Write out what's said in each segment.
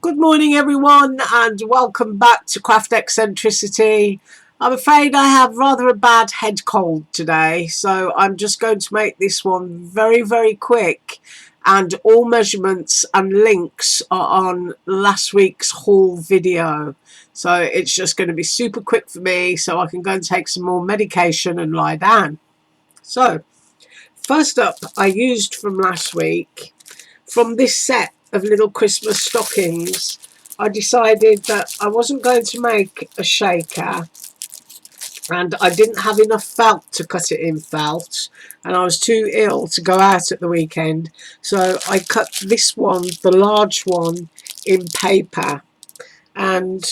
Good morning everyone and welcome back to Craft Eccentricity. I'm afraid I have rather a bad head cold today, so I'm just going to make this one very quick, and all measurements and links are on last week's haul video. So it's just going to be super quick for me so I can go and take some more medication and lie down. So first up, I used from last week, from this set of little Christmas stockings, I decided that I wasn't going to make a shaker, and I didn't have enough felt to cut it in felt, and I was too ill to go out at the weekend, so I cut this one, the large one, in paper. And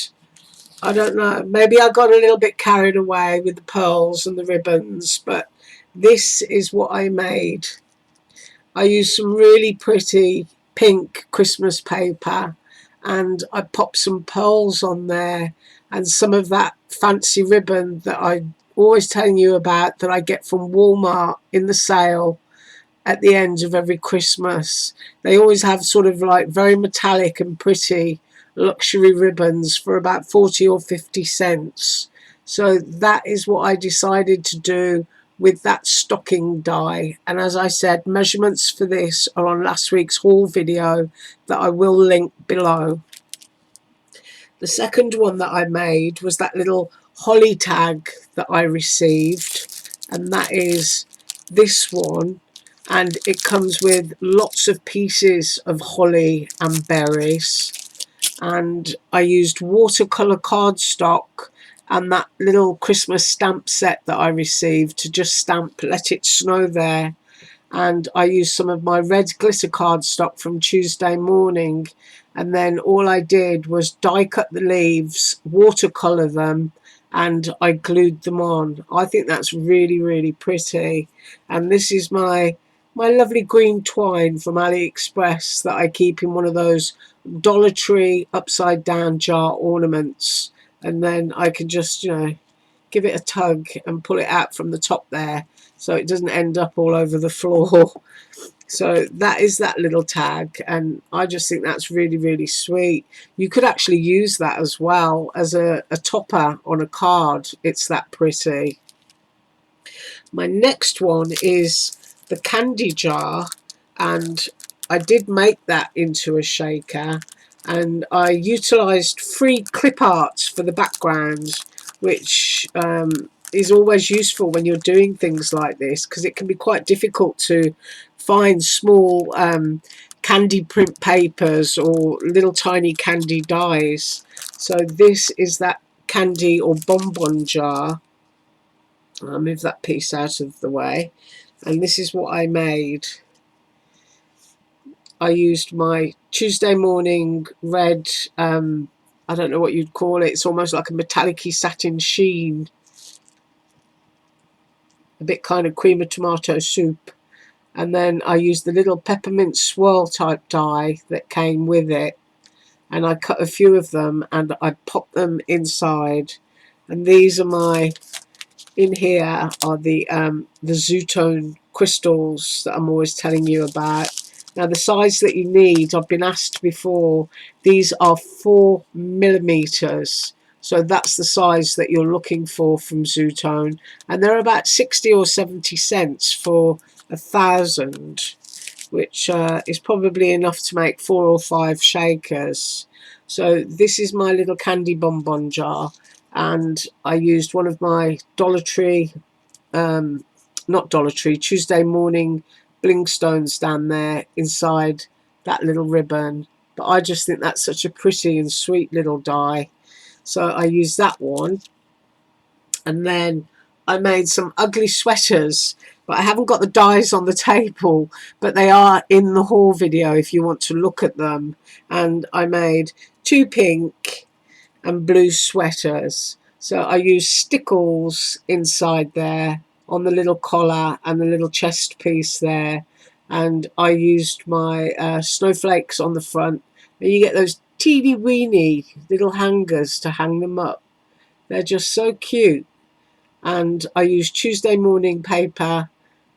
I don't know, maybe I got a little bit carried away with the pearls and the ribbons, but this is what I made. I used some really pretty pink Christmas paper, and I popped some pearls on there and some of that fancy ribbon that I'm always telling you about that I get from Walmart in the sale at the end of every Christmas. They always have sort of like very metallic and pretty luxury ribbons for about 40 or 50 cents. So that is what I decided to do with that stocking die, and as I said, measurements for this are on last week's haul video that I will link below. The second one that I made was that little holly tag that I received, and that is this one, and it comes with lots of pieces of holly and berries, and I used watercolor cardstock and that little Christmas stamp set that I received to just stamp Let It Snow there. And I used some of my red glitter cardstock from Tuesday morning, and then all I did was die cut the leaves, watercolor them, and I glued them on. I think that's really pretty. And this is my lovely green twine from AliExpress that I keep in one of those Dollar Tree upside down jar ornaments, and then I can just, you know, give it a tug and pull it out from the top there so it doesn't end up all over the floor. So that is that little tag, and I just think that's really sweet. You could actually use that as well as a topper on a card. It's that pretty. My next one is the candy jar, and I did make that into a shaker, and I utilised free clip arts for the backgrounds, which is always useful when you're doing things like this, because it can be quite difficult to find small candy print papers or little tiny candy dies. So this is that candy or bonbon jar. I'll move that piece out of the way, and this is what I made. I used my Tuesday morning red, I don't know what you'd call it, it's almost like a metallic-y satin sheen, a bit kind of cream of tomato soup, and then I used the little peppermint swirl type die that came with it, and I cut a few of them and I popped them inside. And these are my, in here are the Zootone crystals that I'm always telling you about. Now the size that you need, I've been asked before, these are 4mm, so that's the size that you're looking for from Zootone, and they're about 60 or 70 cents for 1,000, which is probably enough to make 4 or 5 shakers. So this is my little candy bonbon jar, and I used one of my Dollar Tree, not Dollar Tree, Tuesday morning bling stones down there inside that little ribbon, but I just think that's such a pretty and sweet little die, so I used that one. And then I made some ugly sweaters, but I haven't got the dies on the table, but they are in the haul video if you want to look at them. And I made 2 pink and blue sweaters, so I used stickles inside there on the little collar and the little chest piece there, and I used my snowflakes on the front, and you get those teeny weeny little hangers to hang them up. They're just so cute. And I used Tuesday morning paper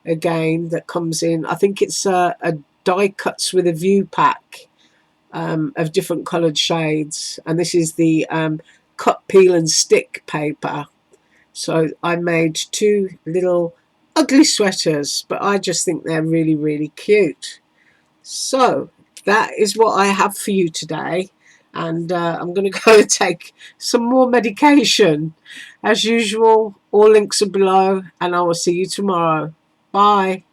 again that comes in, I think it's a die cuts with a view pack, of different coloured shades, and this is the cut, peel and stick paper. So I made 2 little ugly sweaters, but I just think they're really, really cute. So that is what I have for you today, and I'm going to go and take some more medication. As usual, all links are below, and I will see you tomorrow. Bye.